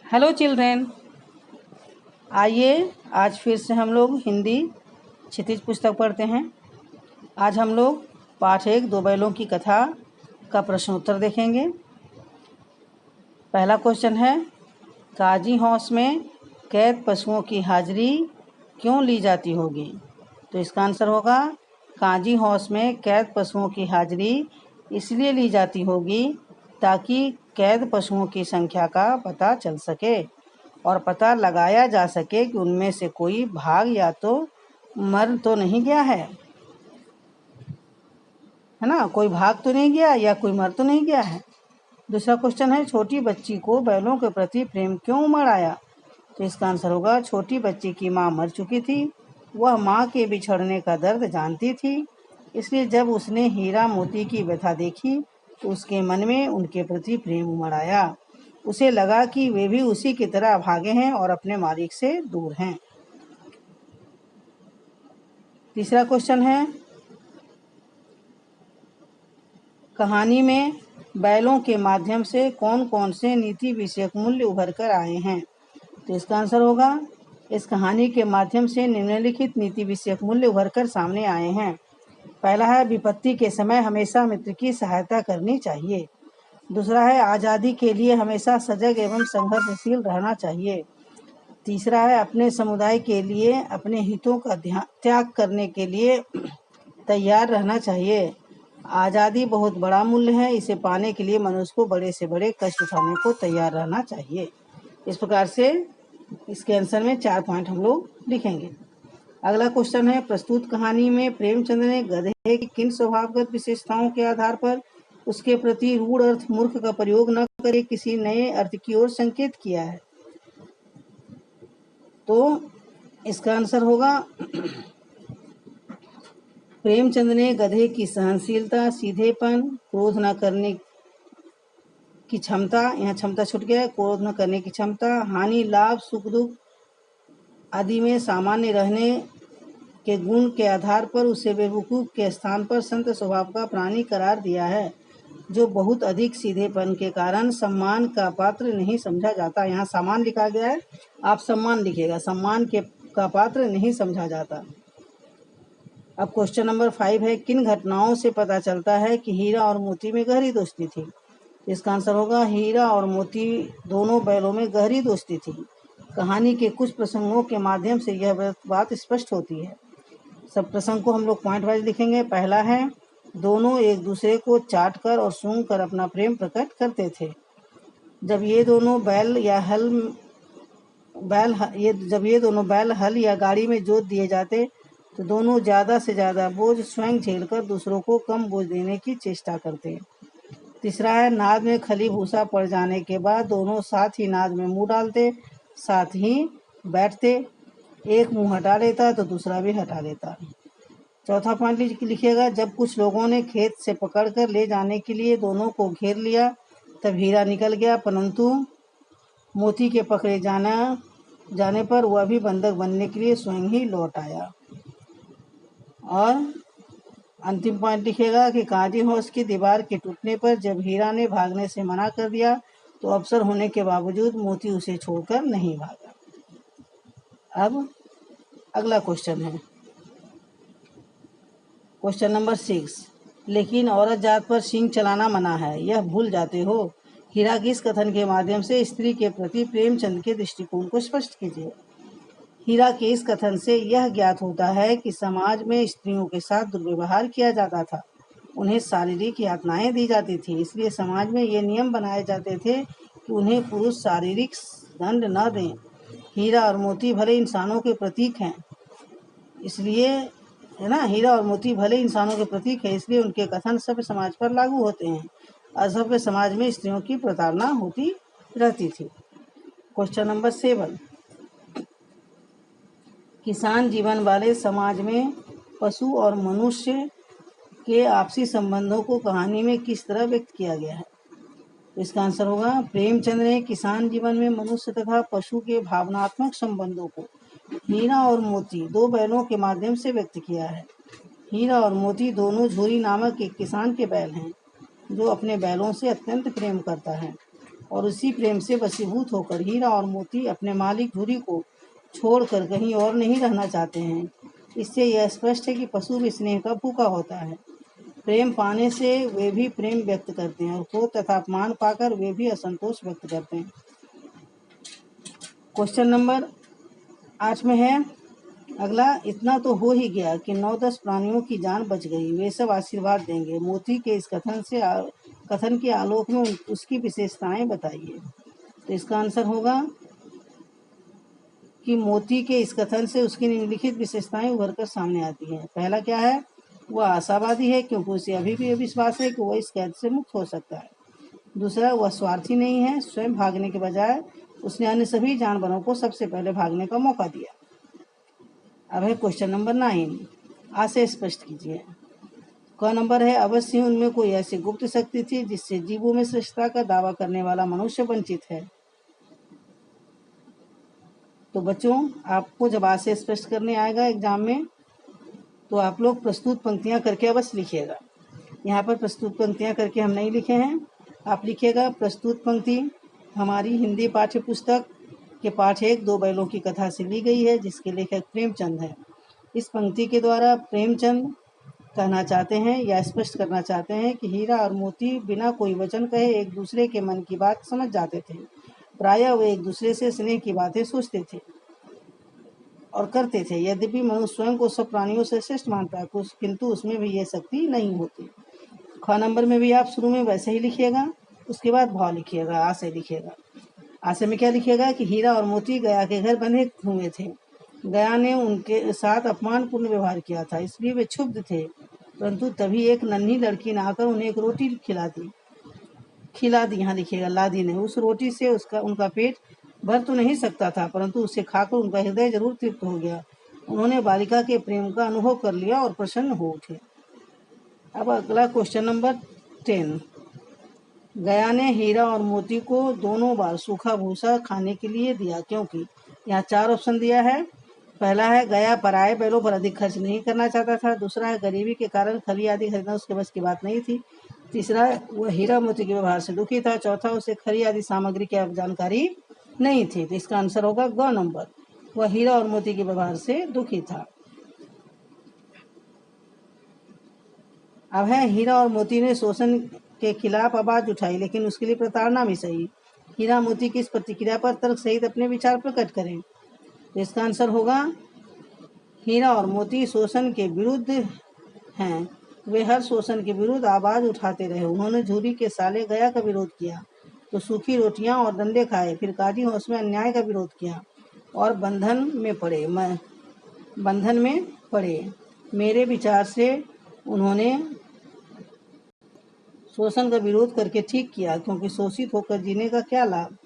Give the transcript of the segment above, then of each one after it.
Hello children, आइए आज फिर से हम लोग हिंदी क्षितिज पुस्तक पढ़ते हैं। आज हम लोग पाठ 1 दो बैलों की कथा का प्रश्न उत्तर देखेंगे। पहला क्वेश्चन है, काजी हाउस में कैद पशुओं की हाजिरी क्यों ली जाती होगी? तो इसका आंसर होगा, काजी हाउस में कैद पशुओं की हाजिरी इसलिए ली जाती होगी ताकि कैद पशुओं की संख्या का पता चल सके और पता लगाया जा सके कि उनमें से कोई भाग या तो मर तो नहीं गया है ना, कोई भाग तो नहीं गया या कोई मर तो नहीं गया है। दूसरा क्वेश्चन है, छोटी बच्ची को बैलों के प्रति प्रेम क्यों उमड़ आया? तो इसका आंसर होगा, छोटी बच्ची की माँ मर चुकी थी। वह माँ के बिछड़ने का दर्द जानती थी, इसलिए जब उसने हीरा मोती की व्यथा देखी तो उसके मन में उनके प्रति प्रेम उमड़ आया। उसे लगा कि वे भी उसी की तरह भागे हैं और अपने मालिक से दूर हैं। तीसरा क्वेश्चन है, कहानी में बैलों के माध्यम से कौन कौन से नीति विषयक मूल्य उभर कर आए हैं? तो इसका आंसर होगा, इस कहानी के माध्यम से निम्नलिखित नीति विषयक मूल्य उभर कर सामने आए हैं। पहला है, विपत्ति के समय हमेशा मित्र की सहायता करनी चाहिए। दूसरा है, आज़ादी के लिए हमेशा सजग एवं संघर्षशील रहना चाहिए। तीसरा है, अपने समुदाय के लिए अपने हितों का त्याग करने के लिए तैयार रहना चाहिए। आज़ादी बहुत बड़ा मूल्य है, इसे पाने के लिए मनुष्य को बड़े से बड़े कष्ट उठाने को तैयार रहना चाहिए। इस प्रकार से इसके आंसर में 4 पॉइंट हम लोग लिखेंगे। अगला क्वेश्चन है, प्रस्तुत कहानी में प्रेमचंद ने गधे की किन स्वभावगत विशेषताओं के आधार पर उसके प्रति रूढ़ अर्थ मूर्ख का प्रयोग न करे किसी नए अर्थ की ओर संकेत किया है? तो इसका आंसर होगा, प्रेमचंद ने गधे की सहनशीलता, सीधेपन, क्रोध न करने की क्षमता, यहाँ क्षमता छूट गया है, क्रोध न करने की क्षमता, हानि लाभ सुख दुख आदि में सामान्य रहने के गुण के आधार पर उसे बेवकूफ के स्थान पर संत स्वभाव का प्राणी करार दिया है, जो बहुत अधिक सीधेपन के कारण सम्मान का पात्र नहीं समझा जाता। यहाँ सामान लिखा गया है, आप सम्मान लिखिएगा, सम्मान का पात्र नहीं समझा जाता। अब क्वेश्चन नंबर 5 है, किन घटनाओं से पता चलता है कि हीरा और मोती में गहरी दोस्ती थी? इसका आंसर होगा, हीरा और मोती दोनों बैलों में गहरी दोस्ती थी। कहानी के कुछ प्रसंगों के माध्यम से यह बात स्पष्ट होती है। सब प्रसंग को हम लोग पॉइंट वाइज लिखेंगे। पहला है, दोनों एक दूसरे को चाट कर और सूंघ कर अपना प्रेम प्रकट करते थे। जब ये दोनों बैल हल या गाड़ी में जोत दिए जाते तो दोनों ज़्यादा से ज़्यादा बोझ स्वयं झेलकर दूसरों को कम बोझ देने की चेष्टा करते। तीसरा है, नाद में खली भूसा पड़ जाने के बाद दोनों साथ ही नाद में मुंह डालते, साथ ही बैठते। एक मुंह हटा लेता तो दूसरा भी हटा लेता। चौथा पॉइंट लिखिएगा, जब कुछ लोगों ने खेत से पकड़कर ले जाने के लिए दोनों को घेर लिया तब हीरा निकल गया, परंतु मोती के पकड़े जाने पर वह भी बंधक बनने के लिए स्वयं ही लौट आया। और अंतिम पॉइंट लिखेगा कि काजी हाउस की दीवार के टूटने पर जब हीरा ने भागने से मना कर दिया तो अवसर होने के बावजूद मोती उसे छोड़कर नहीं भागा। अब अगला क्वेश्चन है, क्वेश्चन नंबर 6, लेकिन औरत जात पर सींग चलाना मना है, यह भूल जाते हो। हीरा की इस कथन के माध्यम से स्त्री के प्रति प्रेमचंद के दृष्टिकोण को स्पष्ट कीजिए। हीरा के इस कथन से यह ज्ञात होता है कि समाज में स्त्रियों के साथ दुर्व्यवहार किया जाता था, उन्हें शारीरिक यातनाएं दी जाती थी, इसलिए समाज में ये नियम बनाए जाते थे कि उन्हें पुरुष शारीरिक दंड न दें। हीरा और मोती भले इंसानों के प्रतीक हैं, इसलिए है ना, हीरा और मोती भले इंसानों के प्रतीक हैं, इसलिए उनके कथन सभ्य समाज पर लागू होते हैं। असभ्य समाज में स्त्रियों की प्रताड़ना होती रहती थी। क्वेश्चन नंबर 7, किसान जीवन वाले समाज में पशु और मनुष्य के आपसी संबंधों को कहानी में किस तरह व्यक्त किया गया है? इसका आंसर होगा, प्रेमचंद ने किसान जीवन में मनुष्य तथा पशु के भावनात्मक संबंधों को हीरा और मोती दो बैलों के माध्यम से व्यक्त किया है। हीरा और मोती दोनों झूरी नामक एक किसान के बैल हैं, जो अपने बैलों से अत्यंत प्रेम करता है। और उसी प्रेम से वशीभूत होकर हीरा और मोती अपने मालिक धुरी को छोड़कर कहीं और नहीं रहना चाहते हैं। इससे यह स्पष्ट है कि पशु भी स्नेह का भूखा होता है। प्रेम पाने से वे भी प्रेम व्यक्त करते हैं और क्रोध तथा अपमान पाकर वे भी असंतोष व्यक्त करते हैं। क्वेश्चन नंबर 8 में है अगला, इतना तो हो ही गया कि 9-10 प्राणियों की जान बच गई, वे सब आशीर्वाद देंगे। मोती के इस कथन के आलोक में उसकी विशेषताएं बताइए। तो इसका आंसर होगा कि मोती के इस कथन से उसकी निम्नलिखित विशेषताएं उभर कर सामने आती हैं। पहला क्या है, वह आशावादी है क्योंकि उसे अभी भी विश्वास है कि वह इस कैद से मुक्त हो सकता है। दूसरा, वह स्वार्थी नहीं है, स्वयं भागने के बजाय उसने अन्य सभी जानवरों को सबसे पहले भागने का मौका दिया। अब है क्वेश्चन नंबर 9, आ से स्पष्ट कीजिए। क नंबर है, अवश्य उनमें कोई ऐसी गुप्त शक्ति थी जिससे जीवों में श्रेष्ठता का दावा करने वाला मनुष्य वंचित है। तो बच्चों, आपको जब आ से स्पष्ट करने आएगा एग्जाम में तो आप लोग प्रस्तुत पंक्तियां करके अवश्य लिखिएगा। यहाँ पर प्रस्तुत पंक्तियां करके हम नहीं लिखे हैं, आप लिखिएगा प्रस्तुत पंक्ति हमारी हिंदी पाठ्य पुस्तक के पाठ 1 2 बैलों की कथा से ली गई है, जिसके लेखक प्रेमचंद है। इस पंक्ति के द्वारा प्रेमचंद कहना चाहते हैं या स्पष्ट करना चाहते हैं कि हीरा और मोती बिना कोई वचन कहे एक दूसरे के मन की बात समझ जाते थे। प्रायः वे एक दूसरे से स्नेह की बातें सोचते थे और करते थे। यद्यपि मनुष्य स्वयं को सब प्राणियों से श्रेष्ठ मानता है, किंतु उसमें भी यह शक्ति नहीं होती। ख नंबर में भी आप शुरू में वैसे ही लिखिएगा, उसके बाद भाव लिखिएगा, आ से लिखिएगा। आ से में क्या लिखिएगा कि हीरा और मोती गया के घर बंधे हुए थे। गया ने उनके साथ अपमानपूर्ण व्यवहार किया था, इसलिए वे क्षुब्ध थे। परंतु तभी एक नन्ही लड़की ने आकर उन्हें एक रोटी खिला दी, यहाँ लिखिएगा लादी ने। उस रोटी से उनका पेट भर तो नहीं सकता था, परंतु उसे खाकर उनका हृदय जरूर तृप्त हो गया। उन्होंने बालिका के प्रेम का अनुभव कर लिया और प्रसन्न हो उठे। अब अगला क्वेश्चन नंबर 10, गया ने हीरा और मोती को दोनों बार सूखा भूसा खाने के लिए दिया, क्योंकि यहाँ 4 ऑप्शन दिया है। पहला है, गया पराये बैलों पर अधिक खर्च नहीं करना चाहता था। दूसरा है, गरीबी के कारण खली आदि खरीदना उसके बस की बात नहीं थी। तीसरा है, वह हीरा मोती के व्यवहार से दुखी था। चौथा, उसे खरी आदि सामग्री की जानकारी नहीं थी। तो इसका आंसर होगा ग नंबर, वह हीरा और मोती के व्यवहार से दुखी था। अब है, हीरा और मोती ने शोषण के खिलाफ आवाज उठाई, लेकिन उसके लिए प्रताड़ना भी सही। हीरा मोती की इस प्रतिक्रिया पर तर्क सहित अपने विचार प्रकट करें। तो इसका आंसर होगा, हीरा और मोती शोषण के विरुद्ध हैं। वे हर शोषण के विरुद्ध आवाज उठाते रहे। उन्होंने झूरी के साले गया का विरोध किया तो सूखी रोटियां और डंडे खाए, फिर काजी होश में अन्याय का विरोध किया और बंधन में पड़े। मेरे विचार से उन्होंने शोषण का विरोध करके ठीक किया, क्योंकि शोषित होकर जीने का क्या लाभ।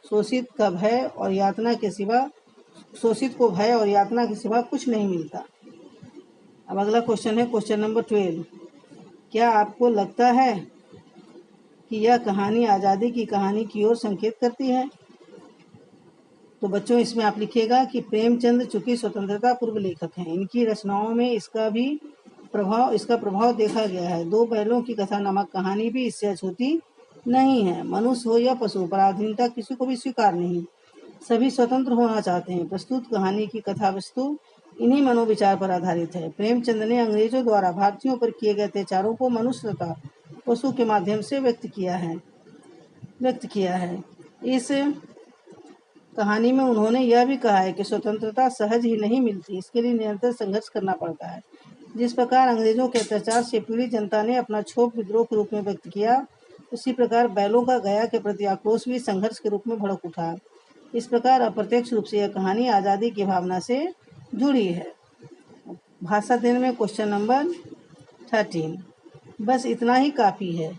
शोषित को भय और यातना के सिवा कुछ नहीं मिलता। अब अगला क्वेश्चन है क्वेश्चन नंबर 12, क्या आपको लगता है कि यह कहानी आज़ादी की कहानी की ओर संकेत करती है? तो बच्चों, इसमें आप लिखिएगा कि प्रेमचंद चूंकि स्वतंत्रता पूर्व लेखक हैं, इनकी रचनाओं में इसका प्रभाव देखा गया है। 2 बैलों की कथा नामक कहानी भी इससे अछूती नहीं है। मनुष्य हो या पशु, पराधीनता किसी को भी स्वीकार नहीं, सभी स्वतंत्र होना चाहते हैं। प्रस्तुत कहानी की कथा वस्तु इन्हीं मनोविचार पर आधारित है। प्रेमचंद ने अंग्रेजों द्वारा भारतीयों पर किए गए अत्याचारों को मनुष्य तथा पशु के माध्यम से व्यक्त किया है। इस कहानी में उन्होंने यह भी कहा है कि स्वतंत्रता सहज ही नहीं मिलती, इसके लिए निरंतर संघर्ष करना पड़ता है। जिस प्रकार अंग्रेजों के अत्याचार से पीड़ित जनता ने अपना क्षोभ विद्रोह के रूप में व्यक्त किया, उसी प्रकार बैलों का गया के प्रति आक्रोश भी संघर्ष के रूप में भड़क उठा। इस प्रकार अप्रत्यक्ष रूप से यह कहानी आज़ादी की भावना से जुड़ी है। भाषा दिन में क्वेश्चन नंबर 13, बस इतना ही काफ़ी है।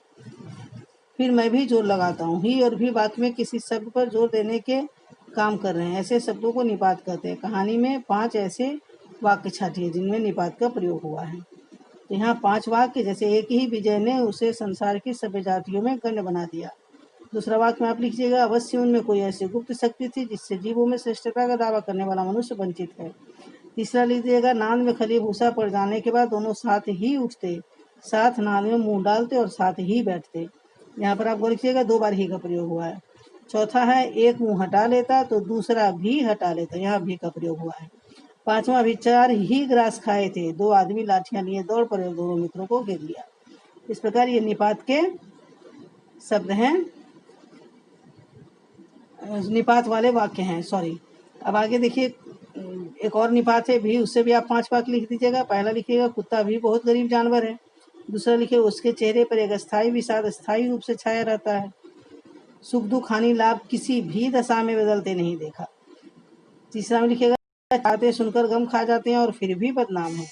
फिर मैं भी जोर लगाता हूँ। ही और भी वाक्य में किसी शब्द पर जोर देने के काम कर रहे हैं, ऐसे शब्दों को निपात कहते हैं। कहानी में 5 ऐसे वाक्य छाटिए जिनमें निपात का प्रयोग हुआ है। तो यहाँ 5 वाक्य, जैसे एक ही विजय ने उसे संसार की सभ्य जातियों में गण्य बना दिया। दूसरा वाक्य में आप लिखिएगा, अवश्य उनमें कोई ऐसी गुप्त शक्ति थी जिससे जीवों में श्रेष्ठता का दावा करने वाला मनुष्य वंचित है। तीसरा लिख दिएगा, नाद में खली भूसा पड़ जाने के बाद दोनों साथ ही उठते, साथ नाद में मुंह डालते और साथ ही बैठते। यहाँ पर आपको लिखिएगा 2 बार ही का प्रयोग हुआ है। चौथा है एक मुंह हटा लेता तो दूसरा भी हटा लेता, यहाँ भी का प्रयोग हुआ है। पांचवा विचार ही ग्रास खाए थे, दो आदमी लाठियां लिए दौड़ पड़े और दोनों मित्रों को घेर लिया। इस प्रकार ये निपात के शब्द हैं, निपात वाले वाक्य हैं। सॉरी, अब आगे देखिए एक और निपात है भी, उससे भी आप 5 वाक्य लिख दीजिएगा। पहला लिखिएगा कुत्ता भी बहुत गरीब जानवर है। दूसरा लिखिए उसके चेहरे पर एक अस्थायी विषाद स्थायी रूप से छाया रहता है। सुख दुख हानि लाभ किसी भी दशा में बदलते नहीं देखा। तीसरा में लिखिएगा चाहते सुनकर गम खा जाते हैं और फिर भी बदनाम है।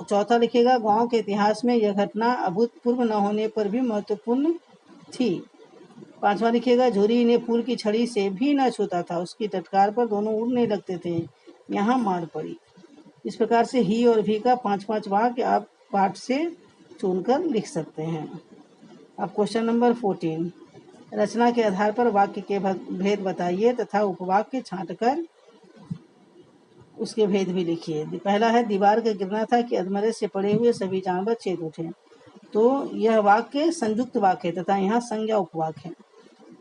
चौथा लिखिएगा गांव के इतिहास में यह घटना अभूतपूर्व न होने पर भी महत्वपूर्ण थी। पांचवा लिखिएगा झुरी ने फूल की छड़ी से भी न छूता था, उसकी टटकार पर दोनों उड़ने लगते थे, यहाँ मार पड़ी। इस प्रकार से ही और भी का 5-5 वाक्य आप पाठ से चुनकर लिख सकते हैं। अब क्वेश्चन नंबर 14, रचना के आधार पर वाक्य के भेद बताइए तथा उपवाक्य छांटकर उसके भेद भी लिखिए। पहला है दीवार का गिरना था कि अधमरे से पड़े हुए सभी जानवर चेत उठे। तो यह वाक्य संयुक्त वाक्य है तथा यहाँ संज्ञा उपवाक्य है।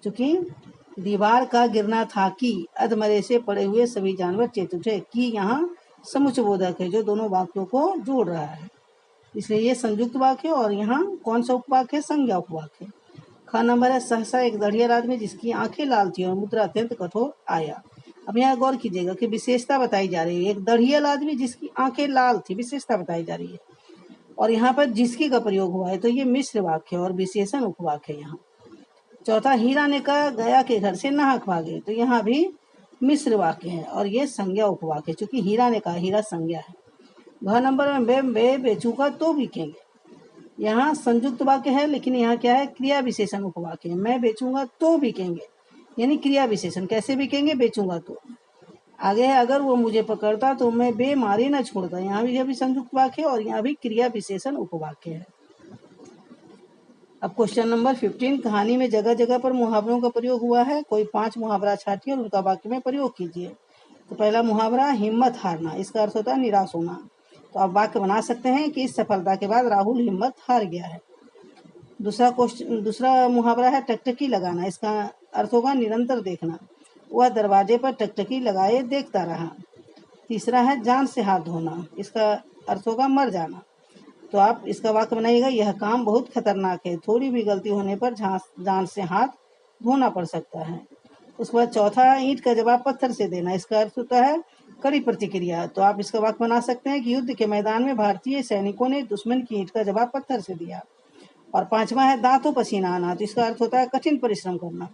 चूंकि दीवार का गिरना था कि अधमरे से पड़े हुए सभी जानवर चेत उठे, कि यहाँ समुच्चयबोधक है जो दोनों वाक्यों को जोड़ रहा है, इसलिए ये संयुक्त वाक्य। और यहाँ कौन सा उपवाक्य है? संज्ञा उपवाक्य। ख नंबर है सहसा एक दढ़िया आदमी जिसकी आंखें लाल थी और मुद्रा अत्यंत कठोर आया। अब यहाँ गौर कीजिएगा कि विशेषता बताई जा रही है, एक दढ़ियल आदमी जिसकी आंखें लाल थी, विशेषता बताई जा रही है। और यहाँ पर जिसकी का प्रयोग हुआ है, तो ये मिश्र वाक्य और विशेषण उपवाक्य है यहाँ। चौथा हीरा ने कहा गया के घर से नाहक भागे, तो यहाँ भी मिश्र वाक्य है और ये संज्ञा उपवाक्य, चूंकि हीरा ने कहा, हीरा संज्ञा है। घ नंबर में मैं बेचूंगा तो बिकेंगे, यहाँ संयुक्त वाक्य है लेकिन यहाँ क्या है? क्रिया विशेषण उपवाक्य है। मैं बेचूंगा तो बिकेंगे, यानी क्रिया विशेषण। कैसे बिकेंगे? बेचूंगा तो। आगे है अगर वो मुझे पकड़ता तो मैं बेमारी न छोड़ता, यहाँ भी अभी संयुक्त वाक्य और यहाँ भी क्रिया विशेषण उपवाक्य है। अब क्वेश्चन नंबर 15, कहानी में जगह जगह पर मुहावरों का प्रयोग हुआ है। कोई 5 मुहावरा छाटिए और उनका वाक्य में प्रयोग कीजिए। तो पहला मुहावरा हिम्मत हारना, इसका अर्थ होता है निराश होना। तो आप वाक्य बना सकते हैं कि इस सफलता के बाद राहुल हिम्मत हार गया है। दूसरा मुहावरा है टकटकी लगाना, इसका अर्थ होगा निरंतर देखना, वह दरवाजे पर टकटकी लगाए देखता रहा। तीसरा है जान से हाथ धोना, इसका अर्थ होगा मर जाना। तो आप इसका वाक्य बनाइएगा यह काम बहुत खतरनाक है, थोड़ी भी गलती होने पर जान से हाथ धोना पड़ सकता है। उसके बाद चौथा ईंट का जवाब पत्थर से देना, इसका अर्थ होता है कड़ी प्रतिक्रिया। तो आप इसका वाक्य बना सकते हैं कि युद्ध के मैदान में भारतीय सैनिकों ने दुश्मन की ईंट का जवाब पत्थर से दिया। और पांचवा है दांतों पसीना आना, तो इसका अर्थ होता है कठिन परिश्रम करना।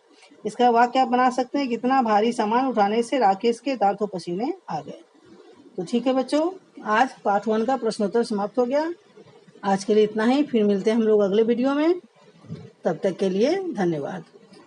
इसका वाक्य आप बना सकते हैं कितना भारी सामान उठाने से राकेश के दांतों पसीने आ गए। तो ठीक है बच्चों, आज पार्ट 1 का प्रश्नोत्तर समाप्त हो गया। आज के लिए इतना ही, फिर मिलते हैं हम लोग अगले वीडियो में। तब तक के लिए धन्यवाद।